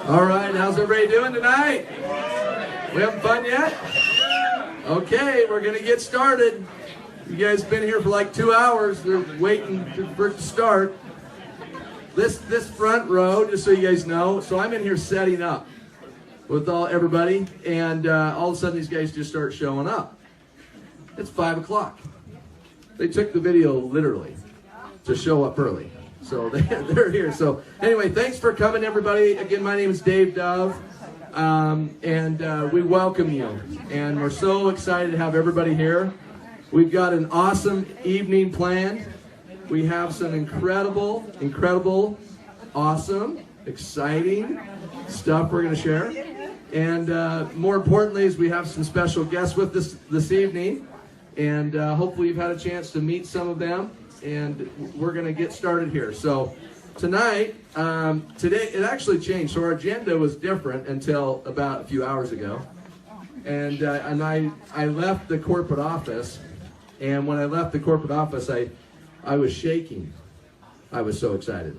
All right, how's everybody doing tonight? We having fun yet? Okay, we're going to get started. You guys been here for like 2 hours. They're waiting for it to start. This front row, just so you guys know, so I'm in here setting up with everybody, and all of a sudden these guys just start showing up. It's 5 o'clock. They took the video literally to show up early. So they're here. So anyway, thanks for coming, everybody. Again, my name is Dave Dove, and we welcome you. And we're so excited to have everybody here. We've got an awesome evening planned. We have some incredible, awesome, exciting stuff we're going to share. And more importantly is we have some special guests with us this evening. And hopefully you've had a chance to meet some of them. And we're going to get started here. So tonight, today, it actually changed. So our agenda was different until about a few hours ago. And I left the corporate office. And when I left the corporate office, I was shaking. I was so excited.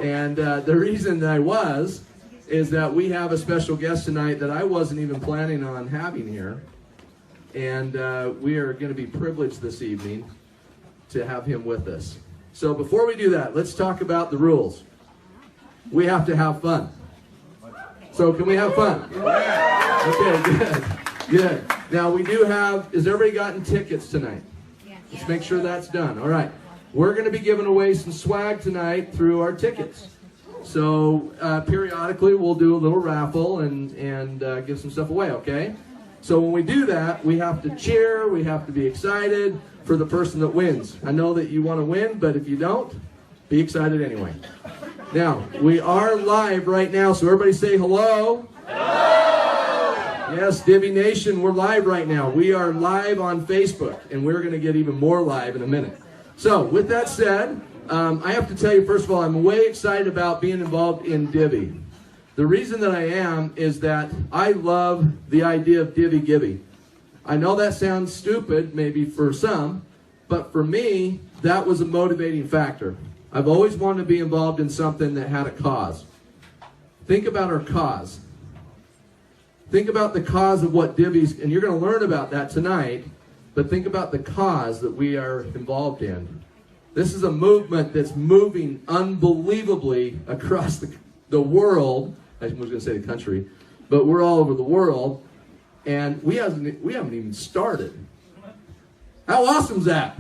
And the reason that I was is that we have a special guest tonight that I wasn't even planning on having here. And we are going to be privileged this evening to have him with us. So before we do that, let's talk about the rules. We have to have fun. So can we have fun? Okay, good. Now we do have, has everybody gotten tickets tonight? Let's make sure that's done. All right. We're going to be giving away some swag tonight through our tickets. So periodically we'll do a little raffle and give some stuff away, okay? So when we do that, we have to cheer, we have to be excited for the person that wins. I know that you want to win, but if you don't, be excited anyway. Now, we are live right now, so everybody say hello. Hello! Yes, Divvee Nation, we're live right now. We are live on Facebook, and we're going to get even more live in a minute. So, with that said, I have to tell you, first of all, I'm way excited about being involved in Divvee. The reason that I am is that I love the idea of Divvee Giving. I know that sounds stupid, maybe for some, but for me, that was a motivating factor. I've always wanted to be involved in something that had a cause. Think about our cause. Think about the cause of what Divvee's, and you're going to learn about that tonight, but think about the cause that we are involved in. This is a movement that's moving unbelievably across the world. I was going to say the country, but we're all over the world, and we haven't even started. How awesome is that?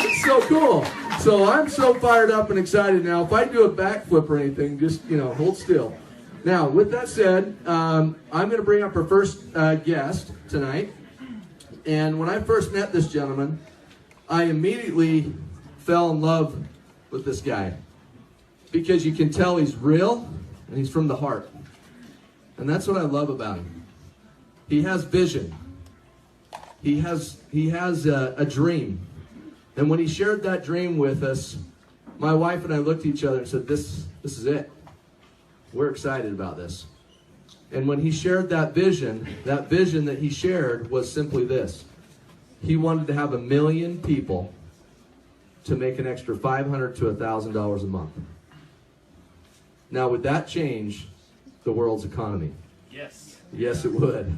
It's so cool. So I'm so fired up and excited now. If I do a backflip or anything, just, hold still. Now, with that said, I'm going to bring up our first guest tonight. And when I first met this gentleman, I immediately fell in love with this guy. Because you can tell he's real and he's from the heart. And that's what I love about him. He has vision. He has a dream. And when he shared that dream with us, my wife and I looked at each other and said, this is it. We're excited about this. And when he shared that vision that he shared was simply this. He wanted to have 1 million people to make an extra $500 to $1,000 a month. Now, would that change the world's economy? Yes. Yes, it would.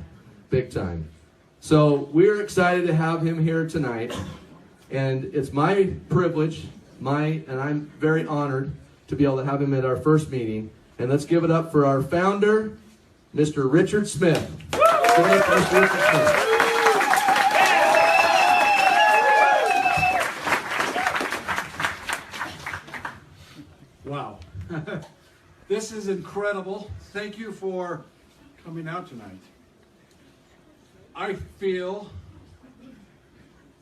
Big time. So we're excited to have him here tonight. And it's my privilege, and I'm very honored to be able to have him at our first meeting. And let's give it up for our founder, Mr. Richard Smith. Mr. Richard Smith. Wow. This is incredible. Thank you for coming out tonight. I feel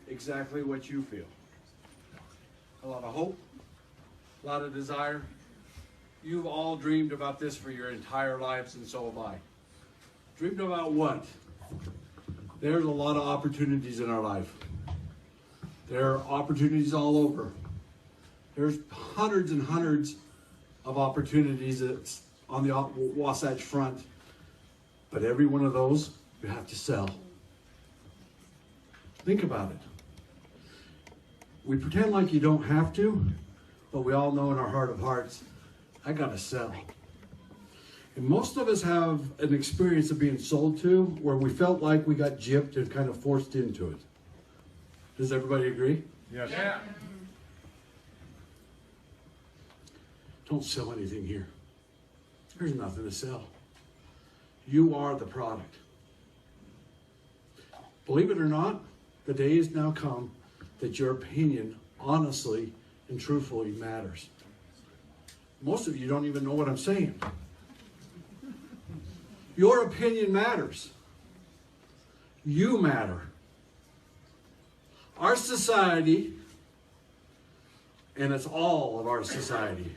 exactly what you feel. A lot of hope, a lot of desire. You've all dreamed about this for your entire lives, and so have I. Dreamed about what? There's a lot of opportunities in our life. There are opportunities all over. There's hundreds and hundreds of opportunities that's on the Wasatch Front, but every one of those you have to sell. Think about it. We pretend like you don't have to, but we all know in our heart of hearts, I gotta sell. And most of us have an experience of being sold to where we felt like we got gypped and kind of forced into it. Does everybody agree? Yes. Yeah. Don't sell anything here. There's nothing to sell. You are the product. Believe it or not, the day has now come that your opinion honestly and truthfully matters. Most of you don't even know what I'm saying. Your opinion matters. You matter. Our society, and it's all of our society,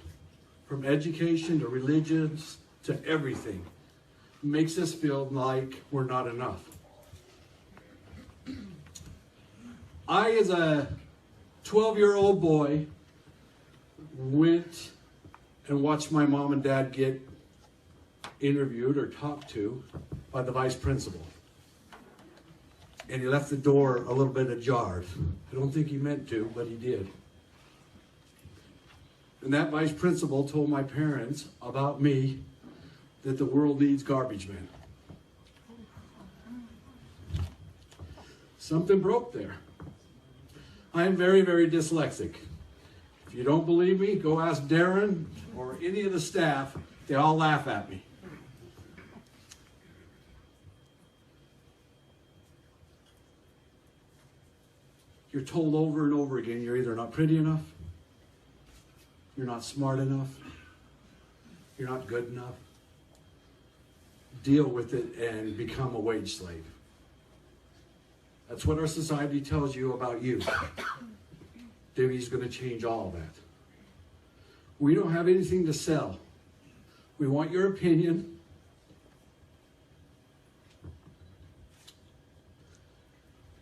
from education to religions to everything, makes us feel like we're not enough. I, as a 12-year-old boy, went and watched my mom and dad get interviewed or talked to by the vice principal. And he left the door a little bit ajar. I don't think he meant to, but he did. And that vice principal told my parents about me that the world needs garbage men. Something broke there. I am very, very dyslexic. If you don't believe me, go ask Darren or any of the staff. They all laugh at me. You're told over and over again you're either not pretty enough, you're not smart enough, you're not good enough. Deal with it and become a wage slave. That's what our society tells you about you. Divvee's going to change all of that. We don't have anything to sell. We want your opinion.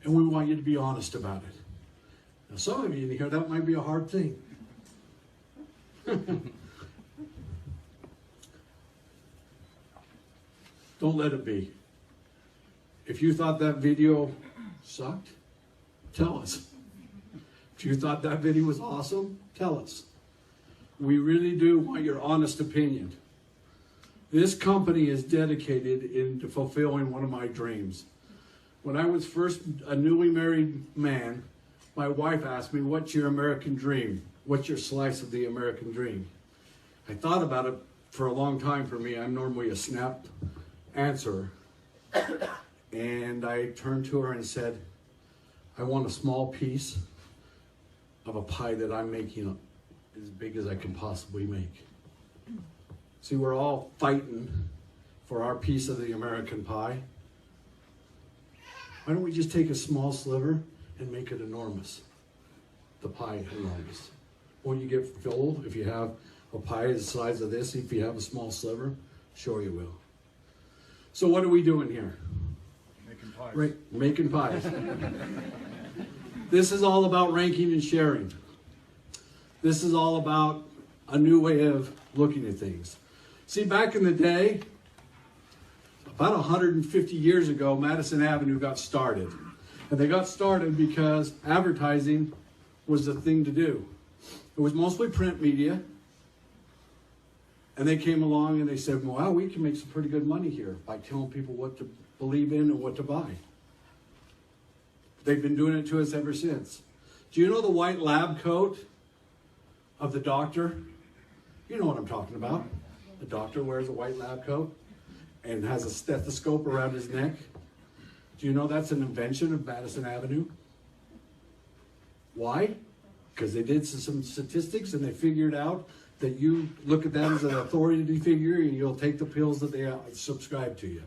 And we want you to be honest about it. Now, some of you in here, that might be a hard thing. Don't let it be. If you thought that video sucked, tell us. If you thought that video was awesome, tell us. We really do want your honest opinion. This company is dedicated into fulfilling one of my dreams. When I was first a newly married man, my wife asked me, what's your American dream? What's your slice of the American dream? I thought about it for a long time. For me, I'm normally a snap answer. And I turned to her and said, I want a small piece of a pie that I'm making as big as I can possibly make. See, we're all fighting for our piece of the American pie. Why don't we just take a small sliver and make it enormous? The pie enormous. Won't you get filled if you have a pie the size of this? If you have a small sliver, sure you will. So what are we doing here? Making pies. Right, making pies. This is all about ranking and sharing. This is all about a new way of looking at things. See, back in the day, about 150 years ago, Madison Avenue got started. And they got started because advertising was the thing to do. It was mostly print media. And they came along and they said, wow, we can make some pretty good money here by telling people what to believe in and what to buy. They've been doing it to us ever since. Do you know the white lab coat of the doctor? You know what I'm talking about. The doctor wears a white lab coat and has a stethoscope around his neck. Do you know that's an invention of Madison Avenue? Why? Because they did some statistics and they figured out that you look at them as an authority figure and you'll take the pills that they subscribe to you.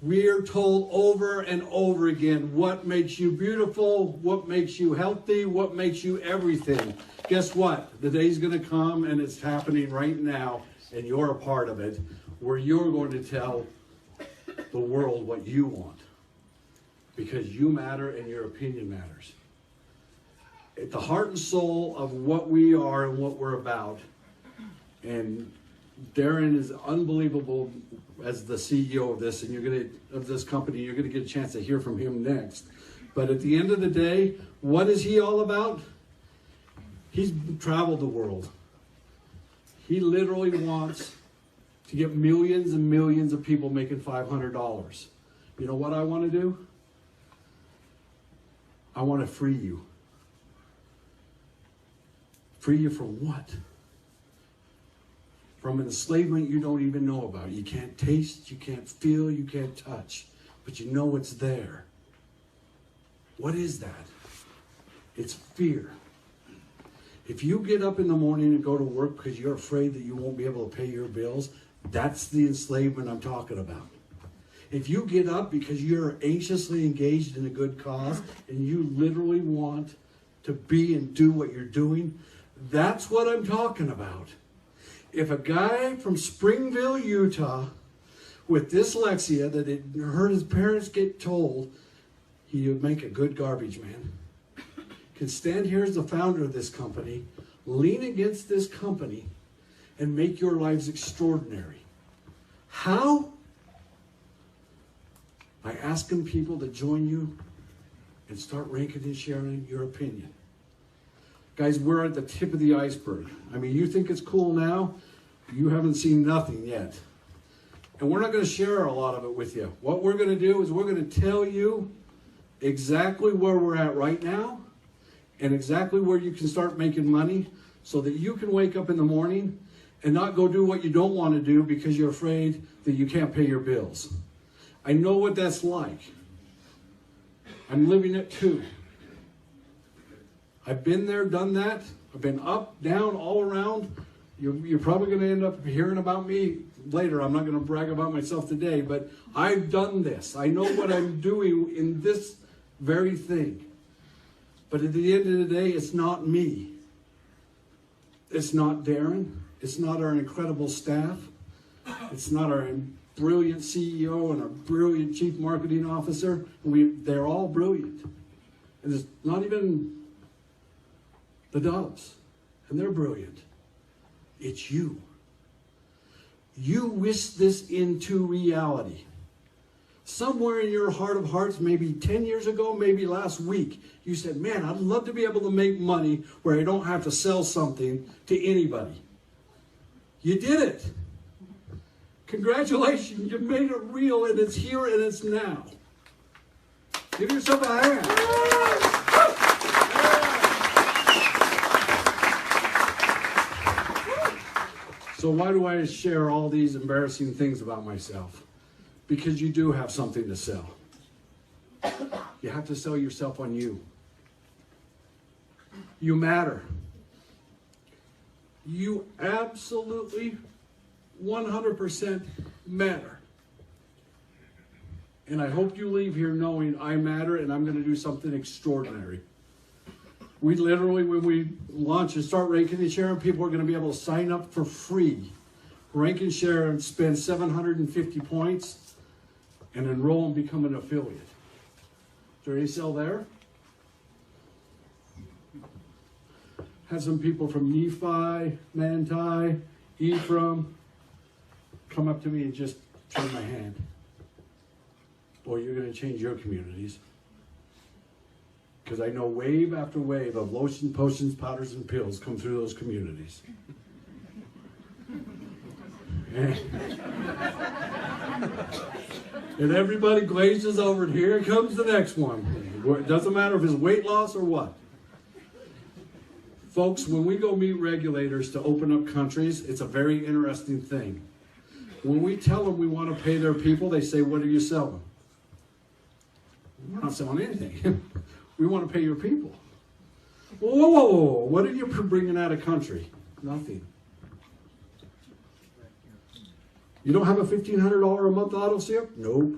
We are told over and over again what makes you beautiful, what makes you healthy, what makes you everything. Guess what? The day's going to come, and it's happening right now, and you're a part of it, where you're going to tell the world what you want. Because you matter and your opinion matters. At the heart and soul of what we are and what we're about. And Darren is unbelievable as the CEO of this, and of this company. You're gonna get a chance to hear from him next. But at the end of the day, what is he all about? He's traveled the world. He literally wants to get millions and millions of people making $500. You know what I want to do? I want to free you. Free you from what? From an enslavement you don't even know about. You can't taste, you can't feel, you can't touch, but you know it's there. What is that? It's fear. If you get up in the morning and go to work because you're afraid that you won't be able to pay your bills, that's the enslavement I'm talking about. If you get up because you're anxiously engaged in a good cause and you literally want to be and do what you're doing, that's what I'm talking about. If a guy from Springville, Utah, with dyslexia that had heard his parents get told he would make a good garbage man, can stand here as the founder of this company, lean against this company, and make your lives extraordinary. How? By asking people to join you and start ranking and sharing your opinion. Guys, we're at the tip of the iceberg. I mean, you think it's cool now? You haven't seen nothing yet. And we're not going to share a lot of it with you. What we're going to do is we're going to tell you exactly where we're at right now and exactly where you can start making money so that you can wake up in the morning and not go do what you don't want to do because you're afraid that you can't pay your bills. I know what that's like. I'm living it too. I've been there, done that. I've been up, down, all around. You're probably going to end up hearing about me later. I'm not going to brag about myself today, but I've done this. I know what I'm doing in this very thing. But at the end of the day, it's not me. It's not Darren. It's not our incredible staff. It's not our brilliant CEO and our brilliant chief marketing officer. They're all brilliant. And it's not even the Doves. And they're brilliant. It's you. You wish this into reality. Somewhere in your heart of hearts, maybe 10 years ago, maybe last week, you said, man, I'd love to be able to make money where I don't have to sell something to anybody. You did it. Congratulations, you made it real, and it's here and it's now. Give yourself a hand. So why do I share all these embarrassing things about myself? Because you do have something to sell. You have to sell yourself on you. You matter. You absolutely 100% matter. And I hope you leave here knowing I matter and I'm going to do something extraordinary. We literally, when we launch and start ranking and sharing, people are going to be able to sign up for free. Rank and share and spend 750 points and enroll and become an affiliate. Is there any sale there? Had some people from Nephi, Manti, Ephraim come up to me and just turn my hand. Boy, you're going to change your communities. Because I know wave after wave of lotion, potions, powders, and pills come through those communities. And everybody glazes over, and here comes the next one. It doesn't matter if it's weight loss or what. Folks, when we go meet regulators to open up countries, it's a very interesting thing. When we tell them we want to pay their people, they say, what are you selling? We're not selling anything. We want to pay your people. Whoa, whoa, whoa, whoa. What are you bringing out of country? Nothing. You don't have a $1,500 a month auto sale? Nope.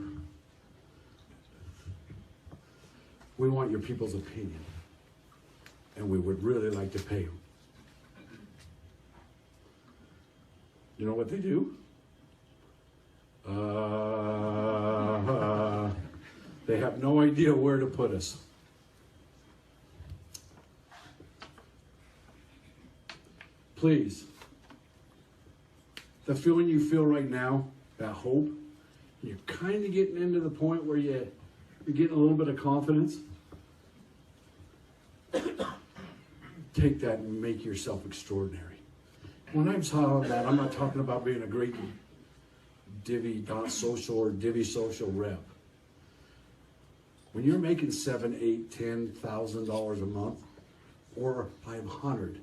We want your people's opinion. And we would really like to pay them. You know what they do? They have no idea where to put us. Please, the feeling you feel right now, that hope, you're kind of getting into the point where you're getting a little bit of confidence. Take that and make yourself extraordinary. When I'm talking that, I'm not talking about being a great Divvee.social or Divvee social rep. When you're making $7,000, $8,000, $10,000 a month, or $500,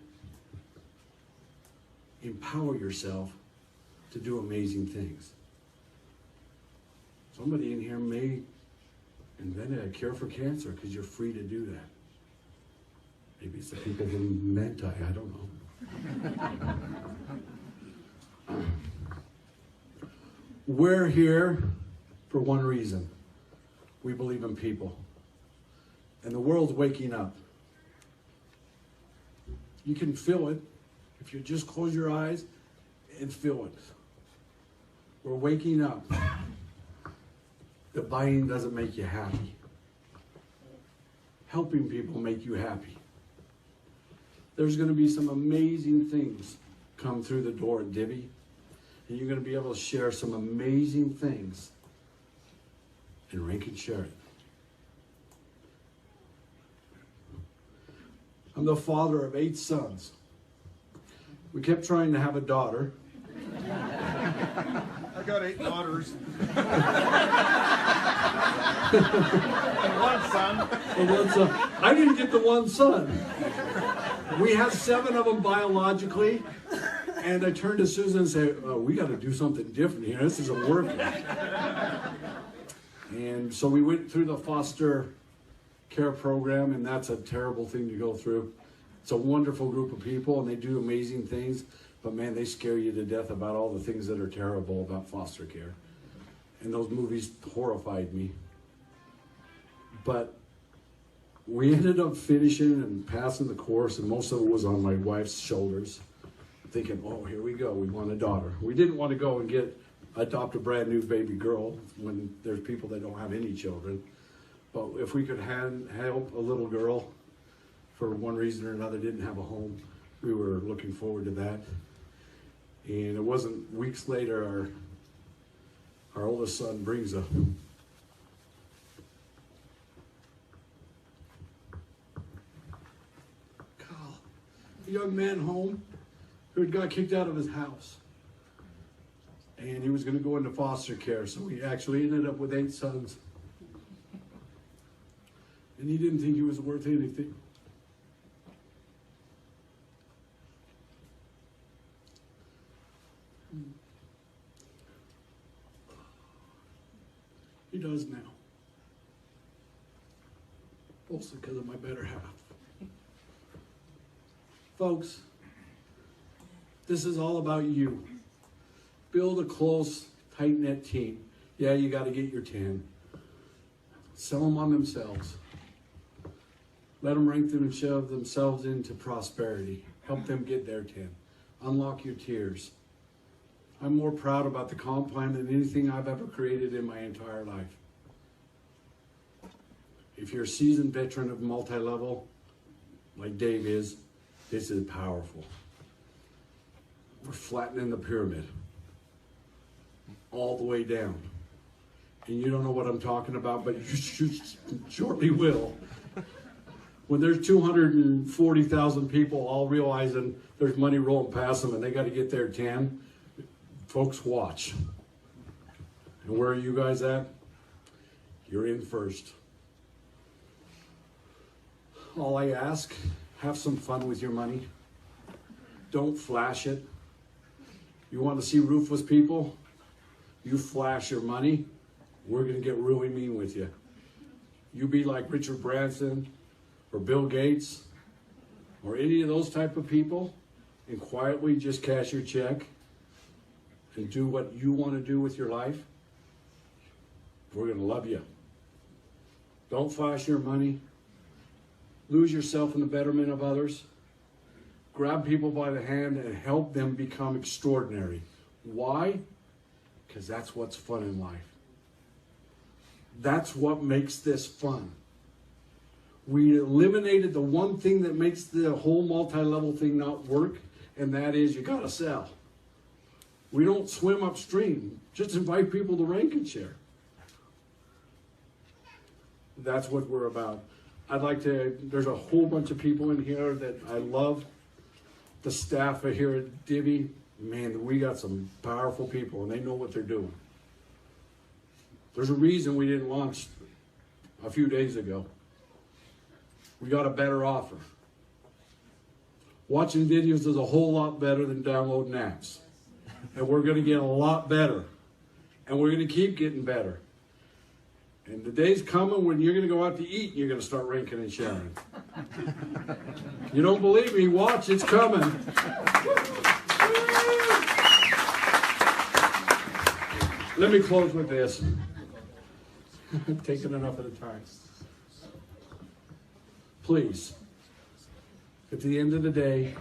empower yourself to do amazing things. Somebody in here may invent a cure for cancer because you're free to do that. Maybe it's the people from Mentai, I don't know. We're here for one reason. We believe in people. And the world's waking up. You can feel it if you just close your eyes and feel it. We're waking up. The buying doesn't make you happy. Helping people make you happy. There's going to be some amazing things come through the door at Divvee. And you're going to be able to share some amazing things. And Rank and share it. I'm the father of 8 sons. We kept trying to have a daughter. I got 8 daughters. And 1 son. And 1 son. I didn't get the 1 son. We have 7 of them biologically. And I turned to Susan and said, oh, we got to do something different here. This isn't working. And so we went through the foster care program, and that's a terrible thing to go through. It's a wonderful group of people, and they do amazing things. But man, they scare you to death about all the things that are terrible about foster care. And those movies horrified me. But we ended up finishing and passing the course, and most of it was on my wife's shoulders. Thinking, oh, here we go, we want a daughter. We didn't want to go and adopt a brand new baby girl when there's people that don't have any children. But if we could help a little girl for one reason or another didn't have a home, we were looking forward to that. And it wasn't weeks later, our oldest son brings a young man home who had got kicked out of his house. And he was going to go into foster care, so he actually ended up with 8 sons. And he didn't think he was worth anything. He does now. Mostly because of my better half. Folks, this is all about you. Build a close, tight-knit team. Yeah, you got to get your 10. Sell them on themselves. Let them rank them and shove themselves into prosperity. Help them get their 10. Unlock your tiers. I'm more proud about the comp plan than anything I've ever created in my entire life. If you're a seasoned veteran of multi-level, like Dave is, this is powerful. We're flattening the pyramid all the way down. And you don't know what I'm talking about, but you shortly will. When there's 240,000 people all realizing there's money rolling past them and they got to get their 10, folks, watch. And where are you guys at? You're in first. All I ask, have some fun with your money. Don't flash it. You want to see ruthless people? You flash your money, we're going to get really mean with you. You be like Richard Branson or Bill Gates, or any of those type of people and quietly just cash your check and do what you want to do with your life, we're going to love you. Don't flash your money. Lose yourself in the betterment of others. Grab people by the hand and help them become extraordinary. Why? Because that's what's fun in life. That's what makes this fun. We eliminated the one thing that makes the whole multi-level thing not work, and that is you gotta sell. We don't swim upstream. Just invite people to rank and share. That's what we're about. There's a whole bunch of people in here that I love. The staff here at Divvee, man, we got some powerful people and they know what they're doing. There's a reason we didn't launch a few days ago. We got a better offer. Watching videos is a whole lot better than downloading apps. And we're going to get a lot better. And we're going to keep getting better. And the day's coming when you're going to go out to eat and you're going to start ranking and sharing. You don't believe me? Watch, it's coming. Let me close with this. I'm taking enough of the time. Please, at the end of the day,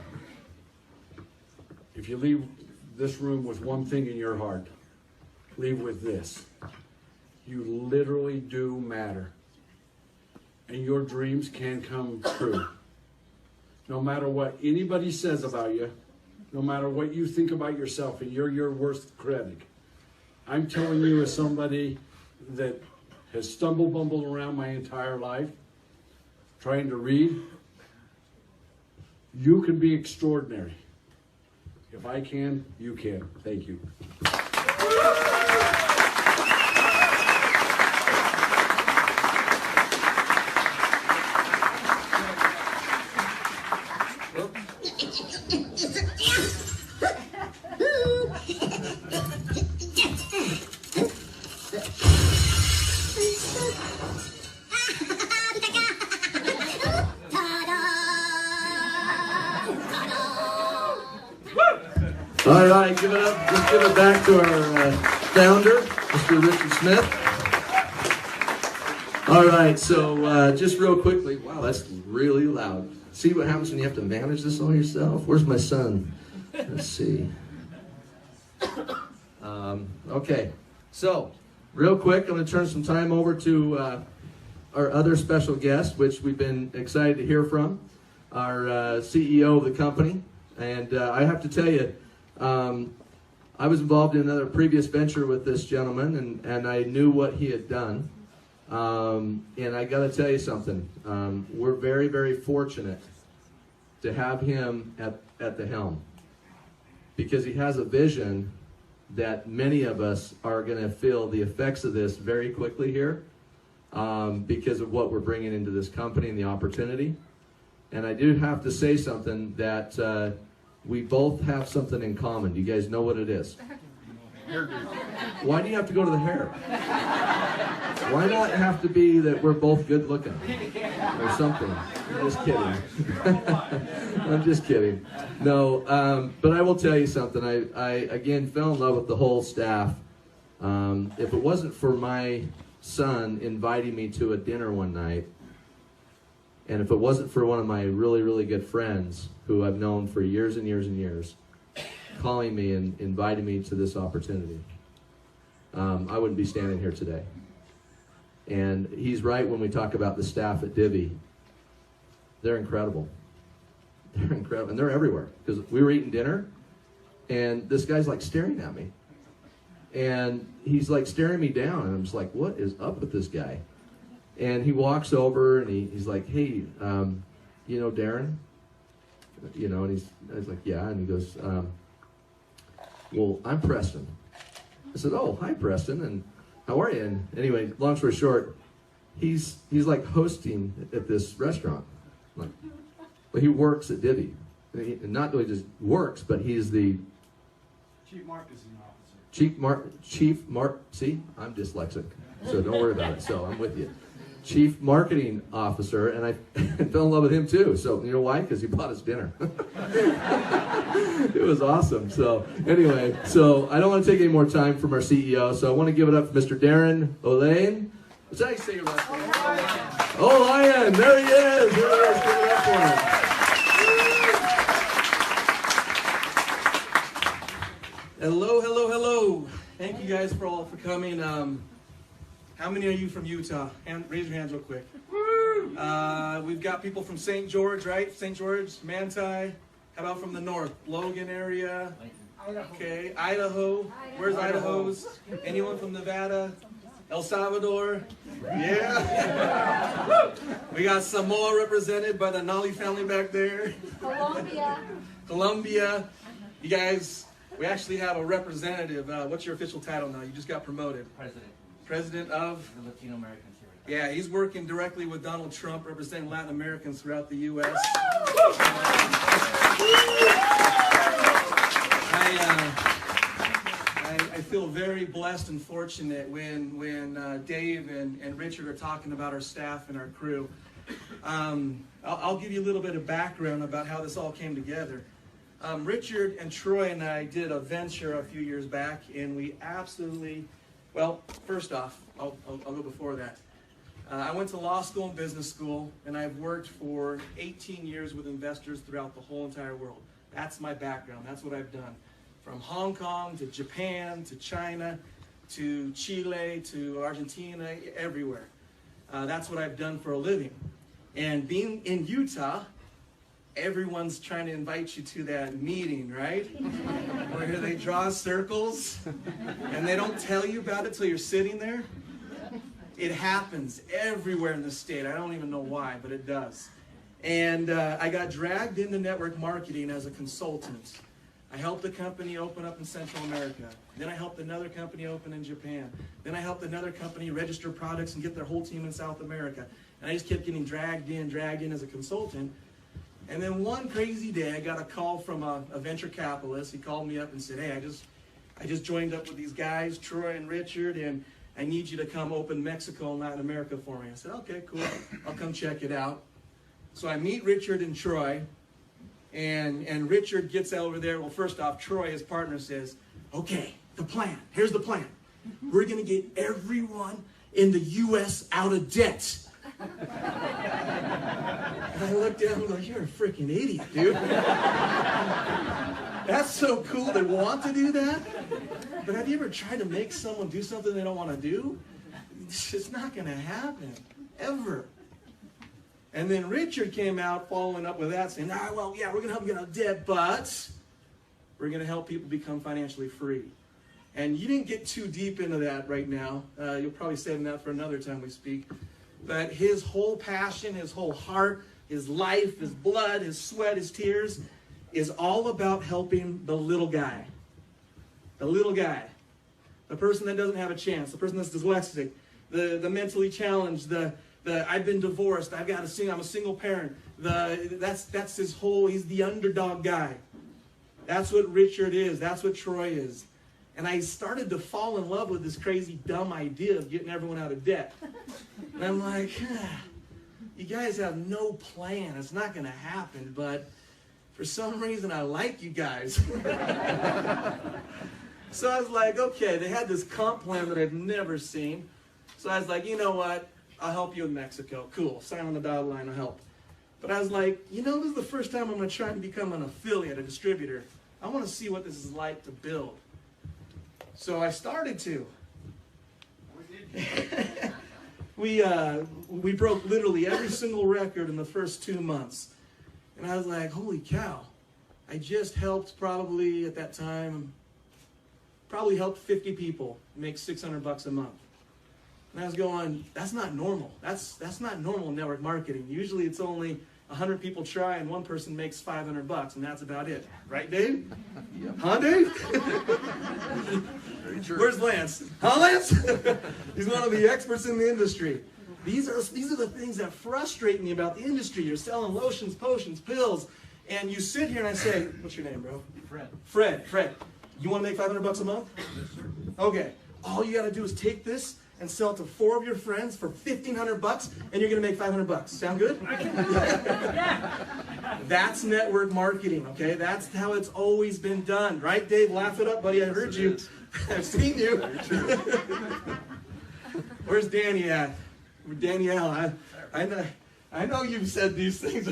if you leave this room with one thing in your heart, leave with this. You literally do matter. And your dreams can come true. No matter what anybody says about you, no matter what you think about yourself, and you're your worst critic. I'm telling you as somebody that has bumbled around my entire life, trying to read, you can be extraordinary. If I can, you can. Thank you. All right, give it up. Let's give it back to our founder, Mr. Richard Smith. All right, so just real quickly. Wow, that's really loud. See what happens when you have to manage this all yourself? Where's my son? Let's see. Okay, so real quick, I'm going to turn some time over to our other special guest, which we've been excited to hear from, our CEO of the company. And I have to tell you, I was involved in another previous venture with this gentleman, and I knew what he had done. And I got to tell you something. We're very, very fortunate to have him at the helm, because he has a vision that many of us are going to feel the effects of this very quickly here, because of what we're bringing into this company and the opportunity. And I do have to say something that we both have something in common. Do you guys know what it is? Why do you have to go to the hair? Why not have to be that we're both good looking or something? I'm just kidding. I'm just kidding. No, but I will tell you something. I again fell in love with the whole staff. If it wasn't for my son inviting me to a dinner one night, and if it wasn't for one of my really, really good friends who I've known for years and years and years, calling me and inviting me to this opportunity, I wouldn't be standing here today. And he's right when we talk about the staff at Divvee. They're incredible. They're incredible. And they're everywhere. Because we were eating dinner, and this guy's like staring at me. And he's like staring me down, and I'm just like, what is up with this guy? And he walks over, and he's like, hey, you know Darren? You know, and I was like, yeah. And he goes, well, I'm Preston. I said, oh, hi, Preston, and how are you? And anyway, long story short, he's like hosting at this restaurant. Like, well, he works at Divvee. And not only just works, but he's the Chief Marketing Officer. See, I'm dyslexic, so don't worry about it. So I'm with you. Chief Marketing Officer, and I fell in love with him too. So you know why? Because he bought us dinner. It was awesome. So anyway, so I don't want to take any more time from our CEO, so I want to give it up for Mr. Darren Olaine. What's that you say your last name? Oh, Lion. There he is. There he is. Give it up for him. Hello, hello, hello. Thank you guys for coming. How many are you from Utah? Raise your hands real quick. We've got people from St. George, right? St. George, Manti. How about from the north? Logan area? Okay, Idaho. Where's Idaho's? Anyone from Nevada? El Salvador? Yeah. We got Samoa represented by the Nali family back there. Colombia. You guys, we actually have a representative. What's your official title now? You just got promoted. President of the Latino Americans here. Yeah, he's working directly with Donald Trump, representing Latin Americans throughout the U.S. I feel very blessed and fortunate when Dave and Richard are talking about our staff and our crew. I'll give you a little bit of background about how this all came together. Richard and Troy and I did a venture a few years back, and we absolutely... Well, first off, I'll go before that. I went to law school and business school, and I've worked for 18 years with investors throughout the whole entire world. That's my background. That's what I've done. From Hong Kong to Japan to China to Chile to Argentina, everywhere. That's what I've done for a living. And being in Utah, everyone's trying to invite you to that meeting, right? Where they draw circles and they don't tell you about it till you're sitting there. It happens everywhere in the state. I don't even know why, but it does. And I got dragged into network marketing as a consultant. I helped a company open up in Central America. Then I helped another company open in Japan. Then I helped another company register products and get their whole team in South America. And I just kept getting dragged in as a consultant. And then one crazy day, I got a call from a venture capitalist. He called me up and said, hey, I just joined up with these guys, Troy and Richard, and I need you to come open Mexico and Latin America for me. I said, okay, cool. I'll come check it out. So I meet Richard and Troy, and Richard gets over there. Well, first off, Troy, his partner, says, okay, the plan. Here's the plan. We're going to get everyone in the U.S. out of debt. And I looked down and go, you're a freaking idiot, dude. That's so cool. They want to do that. But have you ever tried to make someone do something they don't want to do? It's not going to happen, ever. And then Richard came out following up with that, saying, well, yeah, we're going to help you get out of debt, but we're going to help people become financially free. And you didn't get too deep into that right now. You'll probably save that for another time we speak. But his whole passion, his whole heart, his life, his blood, his sweat, his tears is all about helping the little guy. The little guy. The person that doesn't have a chance. The person that's dyslexic. The mentally challenged. I've been divorced. I'm a single parent. That's his whole, he's the underdog guy. That's what Richard is. That's what Troy is. And I started to fall in love with this crazy, dumb idea of getting everyone out of debt. And I'm like, you guys have no plan. It's not going to happen. But for some reason, I like you guys. So I was like, okay, they had this comp plan that I've never seen. So I was like, you know what? I'll help you in Mexico. Cool. Sign on the dotted line. I'll help. But I was like, this is the first time I'm going to try and become an affiliate, a distributor. I want to see what this is like to build. So I started to. We broke literally every single record in the first 2 months. And I was like, holy cow. I just helped probably at that time, helped 50 people make $600 a month. And I was going, that's not normal. That's not normal in network marketing. Usually it's only 100 people try and one person makes $500, and that's about it. Right, Dave? Yep. Huh, Dave? Where's Lance? Huh, Lance? He's one of the experts in the industry. These are the things that frustrate me about the industry. You're selling lotions, potions, pills, and you sit here and I say, what's your name, bro? Fred. You want to make $500 a month? Yes, sir. Okay. All you got to do is take this and sell it to 4 of your friends for $1,500, and you're going to make $500. Sound good? That's network marketing, okay? That's how it's always been done. Right, Dave? Laugh it up, buddy. I heard you. I've seen you. Where's Danny at? Danielle, I know you've said these things.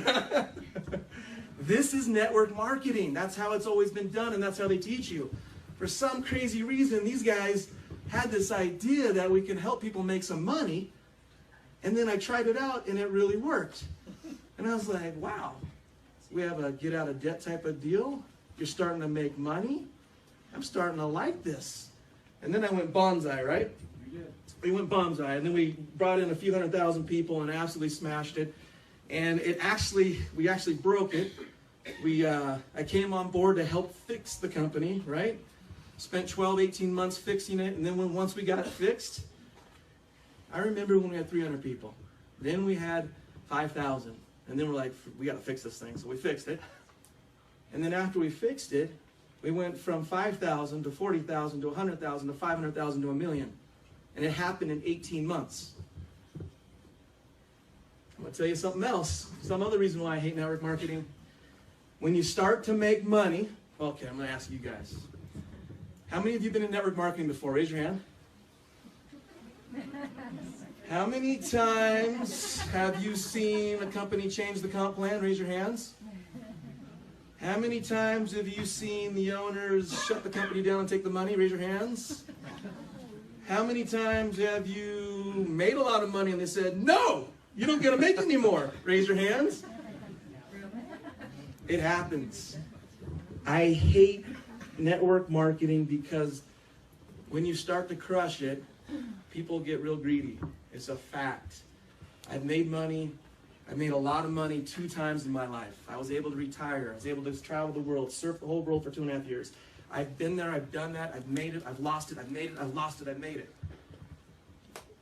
This is network marketing. That's how it's always been done, and that's how they teach you. For some crazy reason, these guys had this idea that we can help people make some money, and then I tried it out, and it really worked. And I was like, wow, we have a get-out-of-debt type of deal. You're starting to make money. I'm starting to like this. And then I went bonsai, right? We went bonsai, and then we brought in a few 100,000 people and absolutely smashed it. And we actually broke it. I came on board to help fix the company, right? Spent 12, 18 months fixing it, and then once we got it fixed, I remember when we had 300 people. Then we had 5,000, and then we're like, we got to fix this thing, so we fixed it. And then after we fixed it, we went from 5,000 to 40,000 to 100,000 to 500,000 to $1 million. And it happened in 18 months. I'm going to tell you something else. Some other reason why I hate network marketing. When you start to make money, okay, I'm going to ask you guys. How many of you have been in network marketing before? Raise your hand. How many times have you seen a company change the comp plan? Raise your hands. How many times have you seen the owners shut the company down and take the money? Raise your hands. How many times have you made a lot of money and they said, no, you don't get to make anymore? Raise your hands. It happens. I hate network marketing because when you start to crush it, people get real greedy. It's a fact. I've made money. I made a lot of money 2 times in my life. I was able to retire. I was able to travel the world, surf the whole world for 2.5 years. I've been there, I've done that, I've made it, I've lost it, I've made it, I've lost it, I've made it.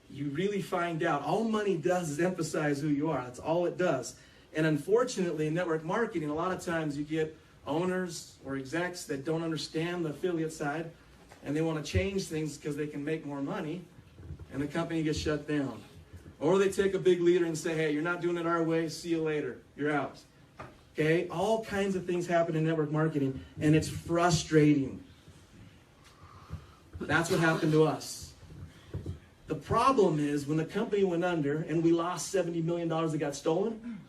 You really find out, all money does is emphasize who you are. That's all it does. And unfortunately, in network marketing, a lot of times you get owners or execs that don't understand the affiliate side, and they want to change things because they can make more money, and the company gets shut down. Or they take a big leader and say, hey, you're not doing it our way, see you later, you're out. Okay, all kinds of things happen in network marketing, and it's frustrating. That's what happened to us. The problem is when the company went under and we lost $70 million that got stolen,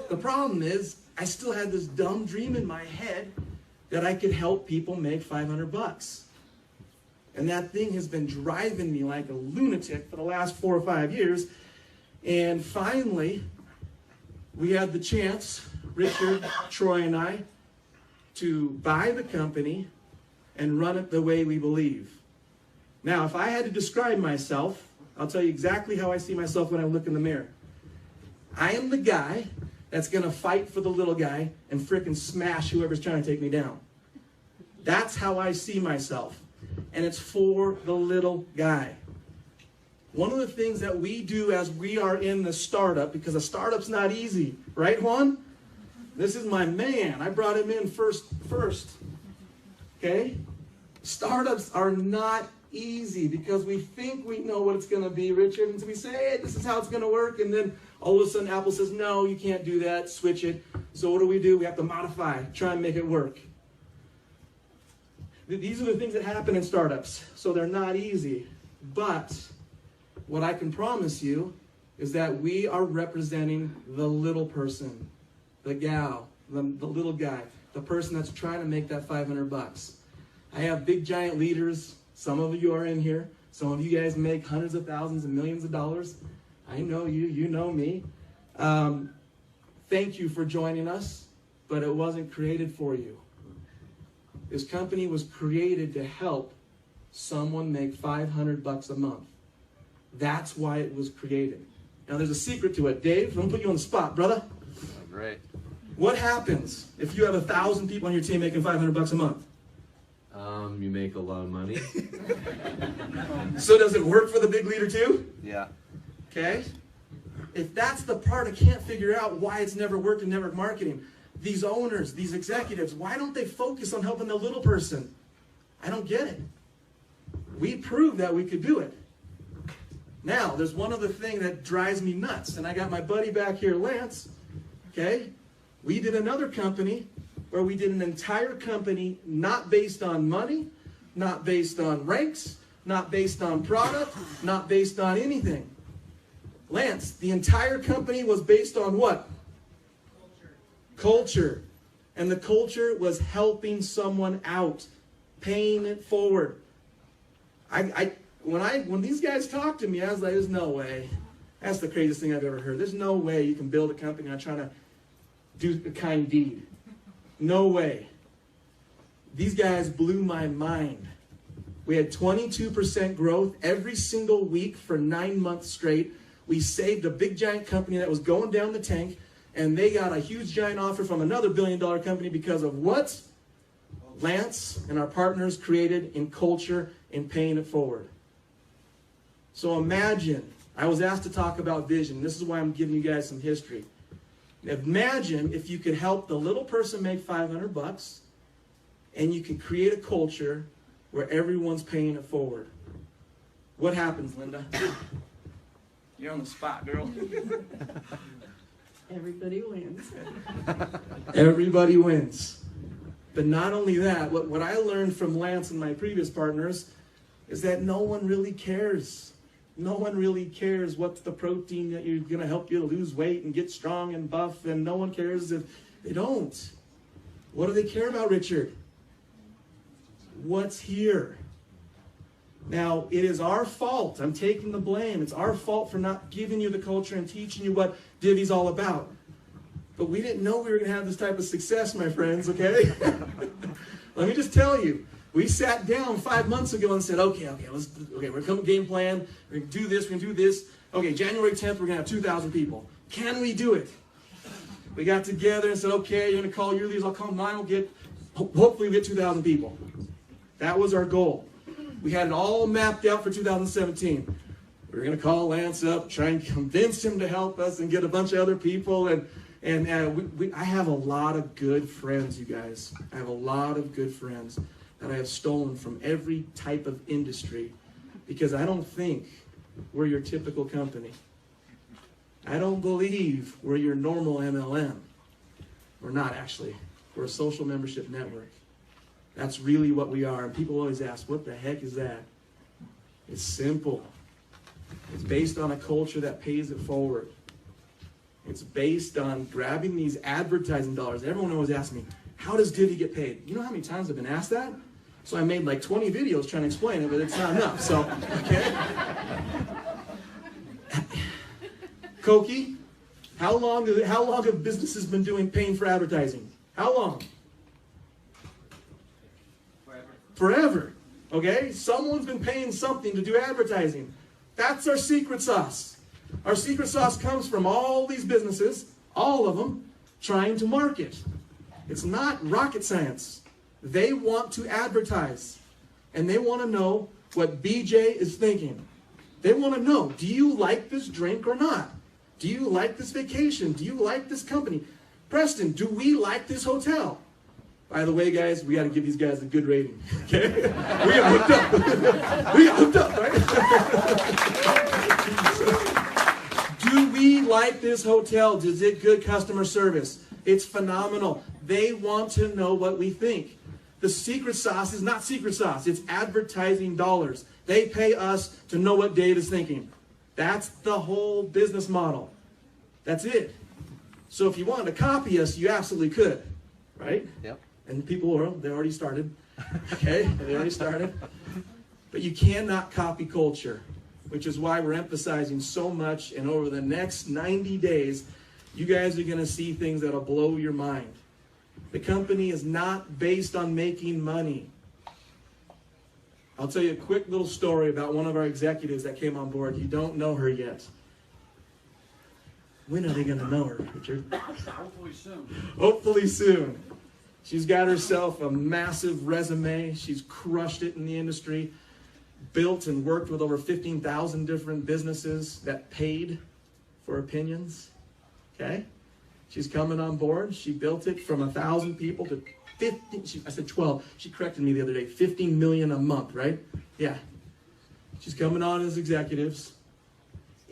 the problem is I still had this dumb dream in my head that I could help people make $500. And that thing has been driving me like a lunatic for the last 4 or 5 years. And finally, we had the chance, Richard, Troy, and I, to buy the company and run it the way we believe. Now, if I had to describe myself, I'll tell you exactly how I see myself when I look in the mirror. I am the guy that's going to fight for the little guy and frickin' smash whoever's trying to take me down. That's how I see myself. And it's for the little guy. One of the things that we do as we are in the startup, because a startup's not easy, right, Juan? This is my man. I brought him in first. Okay? Startups are not easy because we think we know what it's going to be, Richard, and so we say, hey, this is how it's going to work, and then all of a sudden Apple says, no, you can't do that, switch it. So what do? We have to modify, try and make it work. These are the things that happen in startups, so they're not easy. But what I can promise you is that we are representing the little person, the gal, the little guy, the person that's trying to make that $500. I have big giant leaders. Some of you are in here. Some of you guys make hundreds of thousands and millions of dollars. I know you. You know me. Thank you for joining us, but it wasn't created for you. This company was created to help someone make $500 a month. That's why it was created. Now, there's a secret to it. Dave, I'm going to put you on the spot, brother. Great. What happens if you have 1,000 people on your team making $500 a month? You make a lot of money. So does it work for the big leader too? Yeah. Okay? If that's the part I can't figure out why it's never worked in network marketing, these owners, these executives, why don't they focus on helping the little person? I don't get it. We proved that we could do it. Now, there's one other thing that drives me nuts, and I got my buddy back here, Lance, okay? We did another company where we did an entire company not based on money, not based on ranks, not based on product, not based on anything. Lance, the entire company was based on what? Culture. And the culture was helping someone out, paying it forward. When these guys talked to me, I was like, there's no way. That's the craziest thing I've ever heard. There's no way you can build a company on trying to do a kind deed. No way. These guys blew my mind. We had 22% growth every single week for 9 months straight. We saved a big giant company that was going down the tank, and they got a huge giant offer from another billion-dollar company because of what Lance and our partners created in culture and paying it forward. So imagine, I was asked to talk about vision. This is why I'm giving you guys some history. Imagine if you could help the little person make $500 and you can create a culture where everyone's paying it forward. What happens, Linda? You're on the spot, girl. Everybody wins. Everybody wins. But not only that, what I learned from Lance and my previous partners is that no one really cares. No one really cares what's the protein that you're going to help you to lose weight and get strong and buff, and no one cares if they don't. What do they care about, Richard? What's here? Now, it is our fault. I'm taking the blame. It's our fault for not giving you the culture and teaching you what Divvee's all about. But we didn't know we were going to have this type of success, my friends, okay? Let me just tell you. We sat down 5 months ago and said, okay, we're going to come game plan. We're going to do this, we're going to do this. Okay, January 10th, we're going to have 2,000 people. Can we do it? We got together and said, okay, you're going to call your leaders, I'll call mine, hopefully we'll get 2,000 people. That was our goal. We had it all mapped out for 2017. We were going to call Lance up, try and convince him to help us and get a bunch of other people. I have a lot of good friends, you guys. I have a lot of good friends that I have stolen from every type of industry because I don't think we're your typical company. I don't believe we're your normal MLM. We're not, actually. We're a social membership network. That's really what we are. And people always ask, what the heck is that? It's simple. It's based on a culture that pays it forward. It's based on grabbing these advertising dollars. Everyone always asks me, how does Divvee get paid? You know how many times I've been asked that? So I made like 20 videos trying to explain it, but it's not enough. So, okay. Koki, how long have businesses been paying for advertising? How long? Forever. Okay? Someone's been paying something to do advertising. That's our secret sauce. Our secret sauce comes from all these businesses, all of them, trying to market. It's not rocket science. They want to advertise. And they want to know what BJ is thinking. They want to know, do you like this drink or not? Do you like this vacation? Do you like this company? Preston, do we like this hotel? By the way, guys, we got to give these guys a good rating. Okay? We got hooked up. We got hooked up, right? Do we like this hotel? Is it good customer service? It's phenomenal. They want to know what we think. The secret sauce is not secret sauce. It's advertising dollars. They pay us to know what Dave is thinking. That's the whole business model. That's it. So if you wanted to copy us, you absolutely could, right? Yep. And people, they already started. Okay? They already started. But you cannot copy culture, which is why we're emphasizing so much. And over the next 90 days, you guys are going to see things that'll blow your mind. The company is not based on making money. I'll tell you a quick little story about one of our executives that came on board. You don't know her yet. When are they going to know her, Richard? Hopefully soon. Hopefully soon. She's got herself a massive resume. She's crushed it in the industry. Built and worked with over 15,000 different businesses that paid for opinions. Okay? She's coming on board. She built it from 1,000 people to 15. I said 12. She corrected me the other day. 15 million a month, right? Yeah. She's coming on as executives.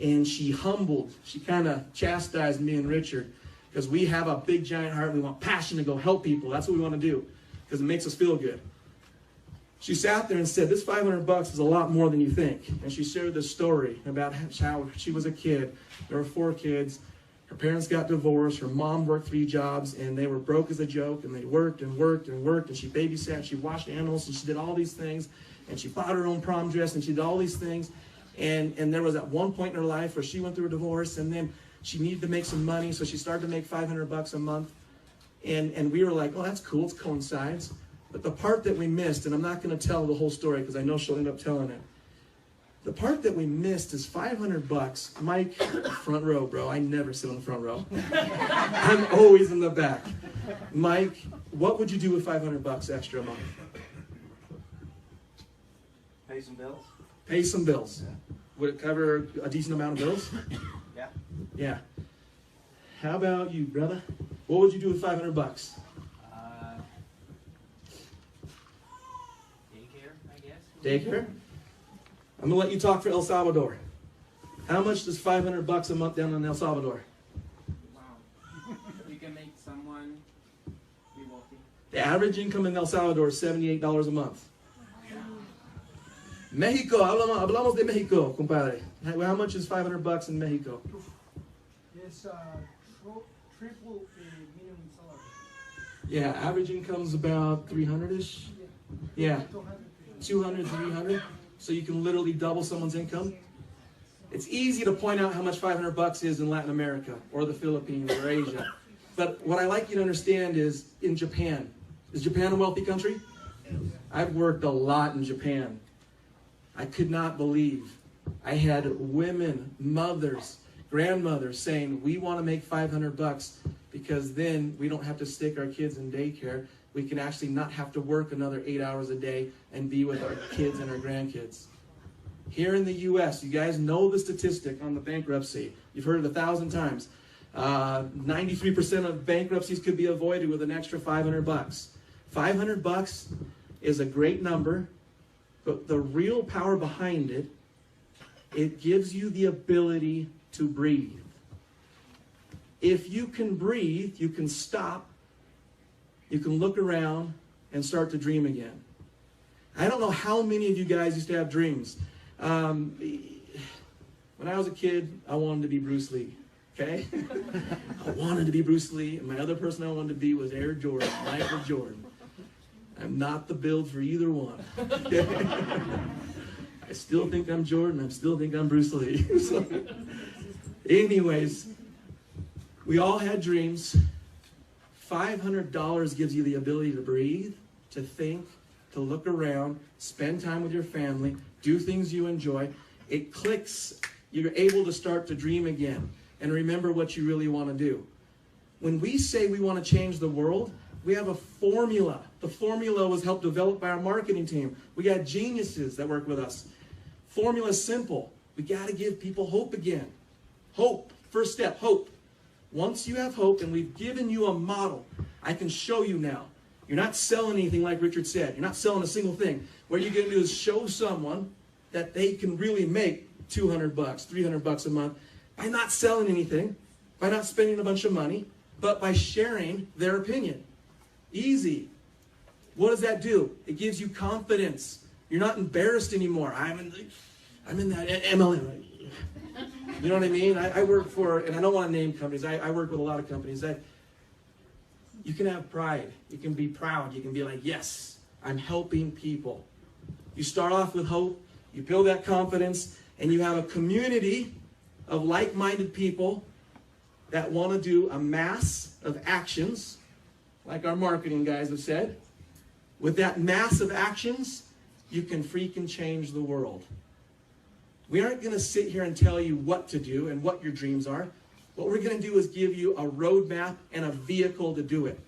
And she kind of chastised me and Richard because we have a big giant heart. We want passion to go help people. That's what we want to do because it makes us feel good. She sat there and said, this $500 is a lot more than you think. And she shared this story about how she was a kid. There were 4 kids. Her parents got divorced. Her mom worked 3 jobs, and they were broke as a joke, and they worked and worked and worked, and she babysat, and she washed animals, and she did all these things, and she bought her own prom dress, and she did all these things. And there was at one point in her life where she went through a divorce, and then she needed to make some money, so she started to make $500 a month. And we were like, oh, that's cool, it coincides. But the part that we missed, and I'm not going to tell the whole story because I know she'll end up telling it. The part that we missed is $500. Mike, front row, bro. I never sit on the front row. I'm always in the back. Mike, what would you do with $500 extra a month? Pay some bills? Pay some bills. Would it cover a decent amount of bills? Yeah. Yeah. How about you, brother? What would you do with $500? Daycare, I guess. Daycare? I'm gonna let you talk for El Salvador. How much does $500 a month down in El Salvador? Wow. You can make someone be wealthy. The average income in El Salvador is $78 a month. Mexico, hablamos de Mexico, compadre. How much is $500 in Mexico? It's triple minimum salary. Yeah, average income's about 300-ish. Yeah, 200, 300. So you can literally double someone's income. It's easy to point out how much $500 is in Latin America or the Philippines or Asia. But what I like you to understand is in Japan. Is Japan a wealthy country? I've worked a lot in Japan. I could not believe I had women, mothers, grandmothers saying, we want to make $500 because then we don't have to stick our kids in daycare. We can actually not have to work another 8 hours a day and be with our kids and our grandkids. Here in the U.S., you guys know the statistic on the bankruptcy. You've heard it 1,000 times. 93% of bankruptcies could be avoided with an extra $500. $500 is a great number, but the real power behind it, it gives you the ability to breathe. If you can breathe, you can stop, you can look around and start to dream again. I don't know how many of you guys used to have dreams. When I was a kid, I wanted to be Bruce Lee, okay? I wanted to be Bruce Lee, and my other person I wanted to be was Air Jordan, Michael Jordan. I'm not the build for either one. I still think I'm Jordan, I still think I'm Bruce Lee. So, anyways, we all had dreams. $500 gives you the ability to breathe, to think, to look around, spend time with your family, do things you enjoy. It clicks. You're able to start to dream again and remember what you really want to do. When we say we want to change the world, we have a formula. The formula was helped develop by our marketing team. We got geniuses that work with us. Formula is simple. We got to give people hope again. Hope. First step, hope. Once you have hope and we've given you a model, I can show you now. You're not selling anything like Richard said. You're not selling a single thing. What you're going to do is show someone that they can really make $200, $300 a month by not selling anything, by not spending a bunch of money, but by sharing their opinion. Easy. What does that do? It gives you confidence. You're not embarrassed anymore. I'm in that MLM. You know what I mean? I work for, and I don't want to name companies. I work with a lot of companies. You can have pride. You can be proud. You can be like, yes, I'm helping people. You start off with hope. You build that confidence, and you have a community of like-minded people that want to do a mass of actions, like our marketing guys have said. With that mass of actions, you can freaking change the world. We aren't going to sit here and tell you what to do and what your dreams are. What we're going to do is give you a roadmap and a vehicle to do it.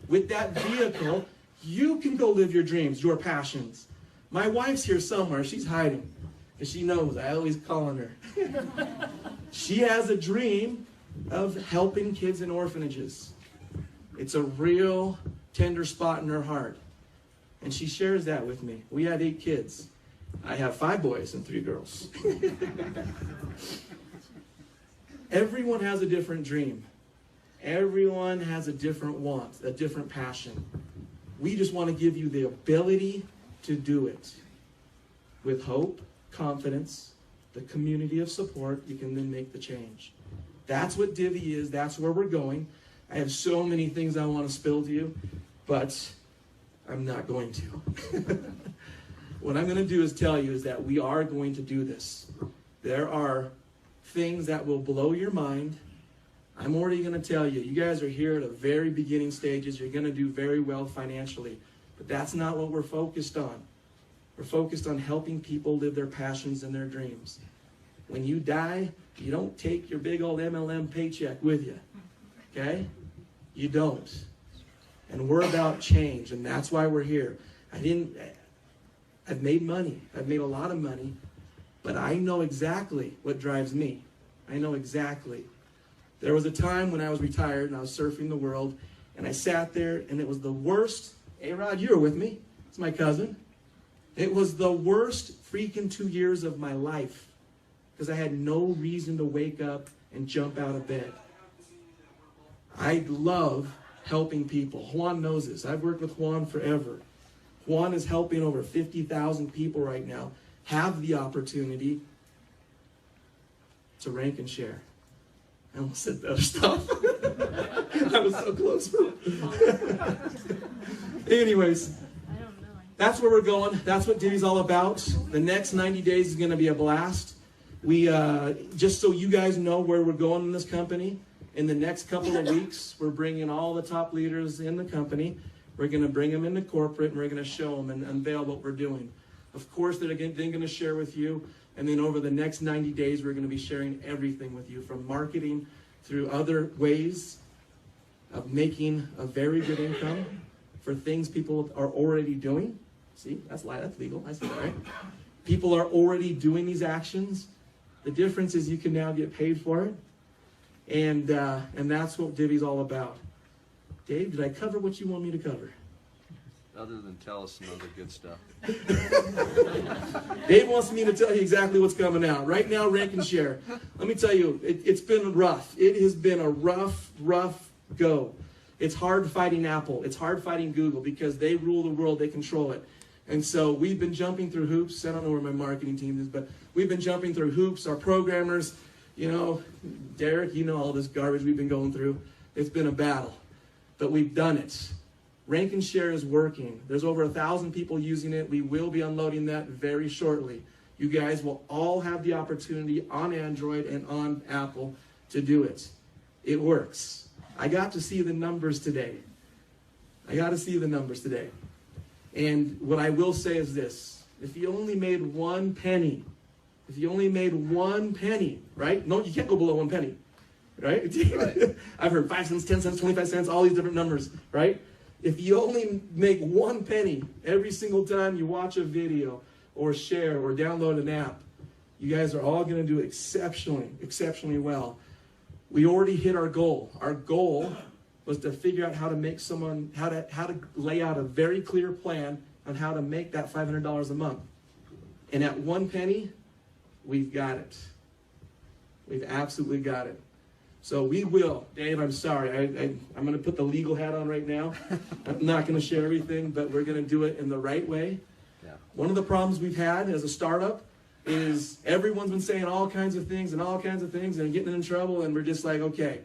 With that vehicle, you can go live your dreams, your passions. My wife's here somewhere. She's hiding because she knows I always call on her. She has a dream of helping kids in orphanages. It's a real tender spot in her heart. And she shares that with me. We have 8 kids. I have 5 boys and 3 girls. Everyone has a different dream. Everyone has a different want, a different passion. We just want to give you the ability to do it. With hope, confidence, the community of support, you can then make the change. That's what Divvee is. That's where we're going. I have so many things I want to spill to you, but I'm not going to. What I'm going to do is tell you is that we are going to do this. There are things that will blow your mind. I'm already going to tell you, you guys are here at the very beginning stages. You're going to do very well financially. But that's not what we're focused on. We're focused on helping people live their passions and their dreams. When you die, you don't take your big old MLM paycheck with you. Okay? You don't. And we're about change, and that's why we're here. I've made money. I've made a lot of money, but I know exactly what drives me. I know exactly. There was a time when I was retired and I was surfing the world, and I sat there, and it was the worst. Hey, Rod, you were with me. It's my cousin. It was the worst freaking 2 years of my life because I had no reason to wake up and jump out of bed. I love helping people. Juan knows this. I've worked with Juan forever. Juan is helping over 50,000 people right now have the opportunity to rank and share. I almost said the other stuff. I was so close. Anyways, that's where we're going. That's what Divvee's all about. The next 90 days is going to be a blast. We just so you guys know where we're going in this company, in the next couple of weeks, we're bringing all the top leaders in the company. We're going to bring them into corporate, and we're going to show them and unveil what we're doing. Of course, they're then going to share with you. And then over the next 90 days, we're going to be sharing everything with you, from marketing through other ways of making a very good income for things people are already doing. See, that's legal. I see that, right? People are already doing these actions. The difference is you can now get paid for it. And that's what Divvee's all about. Dave, did I cover what you want me to cover? Other than tell us some other good stuff. Dave wants me to tell you exactly what's coming out. Right now, rank and share. Let me tell you, it's been rough. It has been a rough go. It's hard fighting Apple. It's hard fighting Google because they rule the world. They control it. And so we've been jumping through hoops. I don't know where my marketing team is, but we've been jumping through hoops. Our programmers, you know, Derek, you know all this garbage we've been going through. It's been a battle, but we've done it. Rank and share is working. There's over 1,000 people using it. We will be unloading that very shortly. You guys will all have the opportunity on Android and on Apple to do it. It works. I got to see the numbers today. And what I will say is this. If you only made 1 penny, right? No, you can't go below 1 penny, right? I've heard 5 cents, 10 cents, 25 cents, all these different numbers, right? If you only make 1 penny every single time you watch a video or share or download an app, you guys are all going to do exceptionally well. We already hit our goal. Our goal was to figure out how to make how to lay out a very clear plan on how to make that $500 a month. And at 1 penny, we've got it. We've absolutely got it. So we will. Dave, I'm sorry. I'm going to put the legal hat on right now. I'm not going to share everything, but we're going to do it in the right way. Yeah. One of the problems we've had as a startup is everyone's been saying all kinds of things and getting in trouble, and we're just like, okay,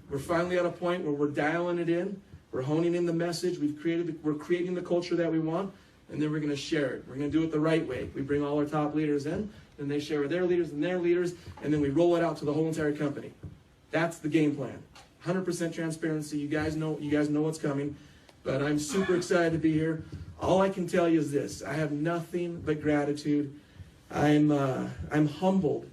we're finally at a point where we're dialing it in. We're honing in the message. We're creating the culture that we want, and then we're going to share it. We're going to do it the right way. We bring all our top leaders in, and they share with their leaders, and then we roll it out to the whole entire company. That's the game plan. 100% transparency. You guys know what's coming. But I'm super excited to be here. All I can tell you is this. I have nothing but gratitude. I'm humbled.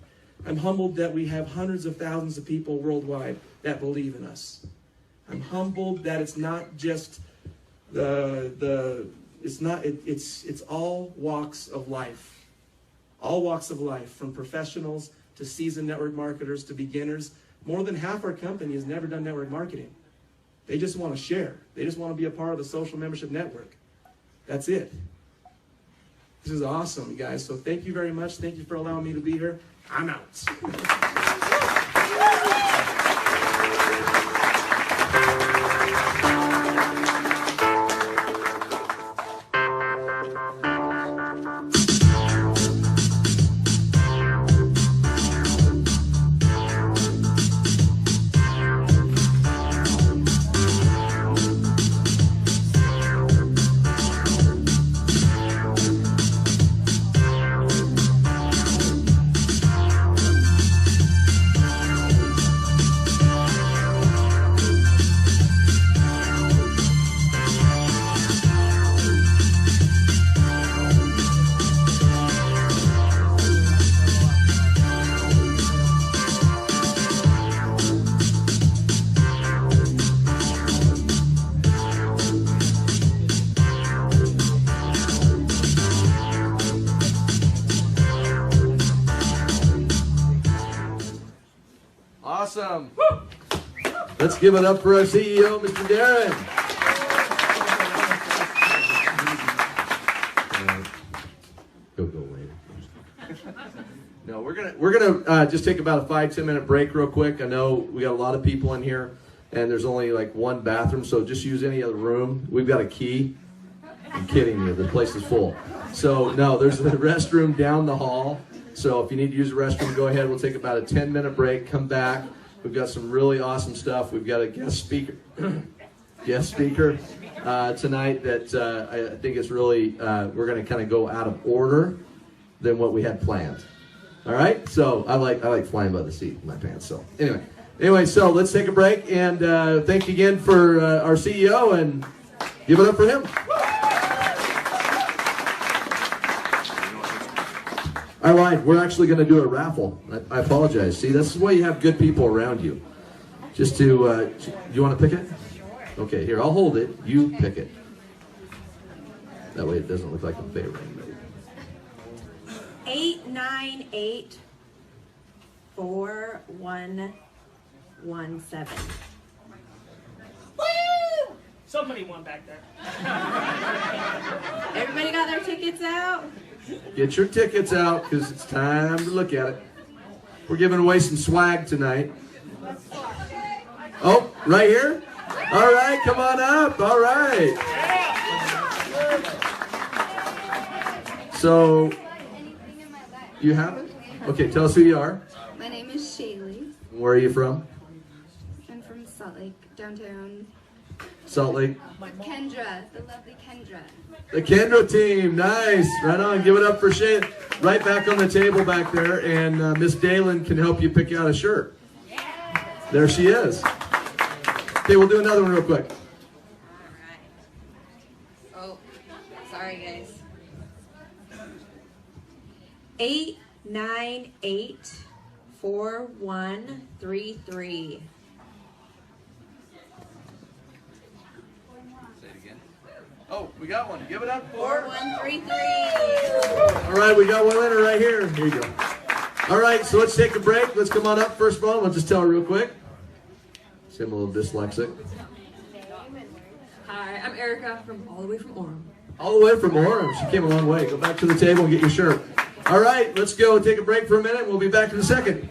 I'm humbled that we have hundreds of thousands of people worldwide that believe in us. I'm humbled that it's not just it's all walks of life. All walks of life, from professionals to seasoned network marketers to beginners. More than half our company has never done network marketing. They just want to share. They just want to be a part of the social membership network. That's it. This is awesome, you guys. So thank you very much. Thank you for allowing me to be here. I'm out. Awesome. Let's give it up for our CEO, Mr. Darren. Go Wayne. No, we're gonna just take about a 5-10 minute break real quick. I know we got a lot of people in here, and there's only like one bathroom, so just use any other room. We've got a key. I'm kidding you. The place is full. So no, there's a restroom down the hall. So if you need to use the restroom, go ahead. We'll take about a 10-minute break. Come back. We've got some really awesome stuff. We've got a guest speaker tonight that I think is really, we're going to kind of go out of order than what we had planned. All right? So I like flying by the seat in my pants. So anyway, so let's take a break. And thank you again for our CEO, and give it up for him. All right, we're actually going to do a raffle. I apologize. See, this is why you have good people around you. Just to, you want to pick it? Okay, here, I'll hold it. You pick it. That way it doesn't look like I'm favoring anybody. 8984117. Woo! Somebody won back there. Everybody got their tickets out? Get your tickets out, because it's time to look at it. We're giving away some swag tonight. Oh, right here? All right, come on up. All right. So, you have it? Okay, tell us who you are. My name is Shaylee. Where are you from? I'm from Salt Lake, downtown. Salt Lake. Kendra, the lovely Kendra. The Kendra team, nice. Right on, give it up for Shay. Right back on the table back there, and Miss Dalen can help you pick out a shirt. There she is. Okay, we'll do another one real quick. Oh, sorry guys. 8984133. Oh, we got one. Give it up for 4133. All right, we got one winner right here. Here you go. All right, so let's take a break. Let's come on up. First of all, we'll just tell her real quick. See, I'm a little dyslexic. Hi, I'm Erica from all the way from Orem. All the way from Orem. She came a long way. Go back to the table and get your shirt. All right, let's go take a break for a minute. We'll be back in a second.